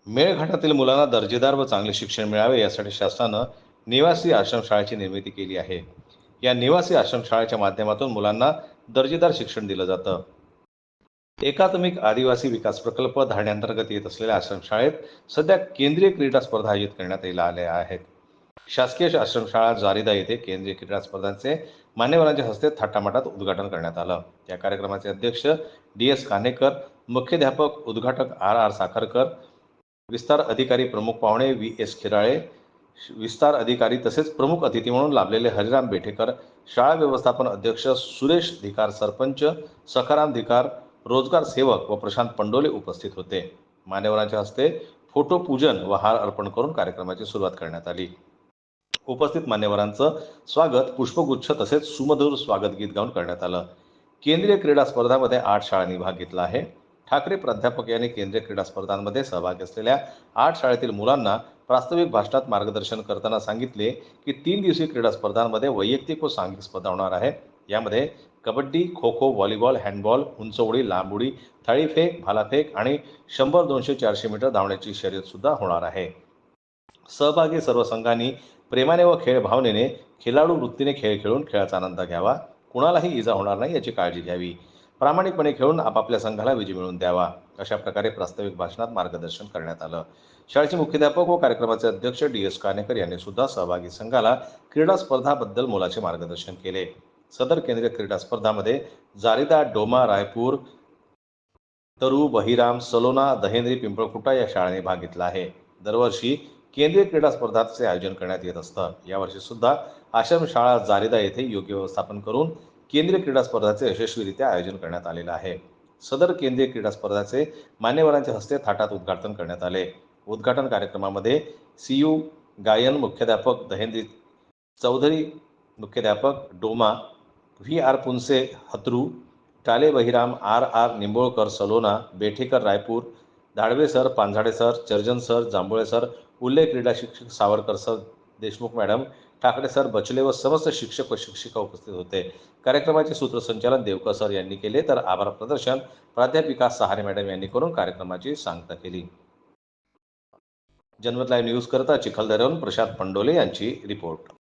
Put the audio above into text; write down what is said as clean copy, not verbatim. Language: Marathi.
मेळघाटातील मुलांना दर्जेदार व चांगले शिक्षण मिळावे यासाठी शासनानं निवासी आश्रमशाळेची निर्मिती केली आहे. या निवासी आश्रमशाळेच्या माध्यमातून मुलांना दर्जेदार शिक्षण दिलं जातं. एकात्मिक आदिवासी विकास प्रकल्प धाडण्याअंतर्गत येत असलेल्या आश्रमशाळेत सध्या केंद्रीय क्रीडा स्पर्धा आयोजित करण्यात आल्या आहेत. शासकीय आश्रमशाळा जारिदा येथे केंद्रीय क्रीडा स्पर्धांचे मान्यवरांच्या हस्ते थाटामाटात उद्घाटन करण्यात आलं. या कार्यक्रमाचे अध्यक्ष DS कान्हेकर, मुख्याध्यापक उद्घाटक RR साखरकर, विस्तार अधिकारी प्रमुख पाहुणे VS खिराळे, विस्तार अधिकारी तसेच प्रमुख अतिथी म्हणून लाभलेले हरिराम बेठेकर, शाळा व्यवस्थापन अध्यक्ष सुरेश धिकार, सरपंच सखाराम धिकार, रोजगार सेवक व प्रशांत पंडोले उपस्थित होते. मान्यवरांच्या हस्ते फोटो पूजन व हार अर्पण करून कार्यक्रमाची सुरुवात करण्यात आली. उपस्थित मान्यवरांचं स्वागत पुष्पगुच्छ तसेच सुमधुर स्वागत गीत गाऊन करण्यात आलं. केंद्रीय क्रीडा स्पर्धांमध्ये 8 शाळांनी भाग घेतला आहे. ठाकरे प्राध्यापक यांनी केंद्रीय क्रीडा स्पर्धांमध्ये सहभागी असलेल्या 8 शाळेतील मुलांना प्रास्ताविक भाषणात मार्गदर्शन करताना सांगितले की 3 दिवसीय क्रीडा स्पर्धांमध्ये वैयक्तिक व सांघिक स्पर्धा होणार आहे. यामध्ये कबड्डी, खो खो, व्हॉलीबॉल, हँडबॉल, उंच उडी, लांब उडी, थाळीफेक, भालाफेक आणि 100, 200, 400 मीटर धावण्याची शर्यत सुद्धा होणार आहे. सहभागी सर्व संघांनी प्रेमाने व खेळ भावनेने खेळाडू वृत्तीने खेळ खेळून खेळाचा आनंद घ्यावा. कुणालाही इजा होणार नाही याची काळजी घ्यावी. प्रामाणिकपणे खेळून आपापल्या संघाला विजय मिळवून द्यावा. अशा प्रकारे प्रास्ताविक भाषणात मार्गदर्शन करण्यात आलं. शाळेचे मुख्याध्यापक व कार्यक्रमाचे अध्यक्ष DS कान्हेकर यांनी सुद्धा सहभागी संघाला क्रीडा स्पर्धाबद्दल मोलाचे मार्गदर्शन केले. सदर केंद्रीय क्रीडा स्पर्धामध्ये जारिदा, डोमा, रायपूर, तरू, बहिराम, सलोना, दहेंद्री, पिंपळखुटा या शाळांनी भाग घेतला आहे. दरवर्षी केंद्रीय क्रीडा स्पर्धांचे आयोजन करण्यात येत असतं. यावर्षी सुद्धा आश्रमशाळा जारिदा येथे योग्य व्यवस्थापन करून केंद्रीय क्रीडा स्पर्धांचे यशस्वीरित्या आयोजन करण्यात आलेलं आहे. सदर केंद्रीय क्रीडा स्पर्धांचे मान्यवरांच्या हस्ते थाटात उद्घाटन करण्यात आले. उद्घाटन कार्यक्रमामध्ये CU गायन मुख्याध्यापक दहेंद्री चौधरी, मुख्याध्यापक डोमा, VR पुनसे हत्रू, टाले Bahiram, RR Nimbolkar Salona, Bethekar Raipur, Dadwe sir, Panjhade sir, Charjan sir, Jambhule sir, उल्लेख क्रीडा शिक्षक Savarkar sir, Deshmukh madam, Thackeray sir, Bachle व समस्त शिक्षक व शिक्षिका उपस्थित होते. कार्यक्रमाचे सूत्रसंचालन देवकर सर यांनी केले तर आभार प्रदर्शन प्राध्यापिका सहारे मॅडम यांनी करून कार्यक्रमाची सांगता केली. जनमत लाईव्ह न्यूज करता चिखलदऱ्याहून प्रशांत पंडोले यांची रिपोर्ट.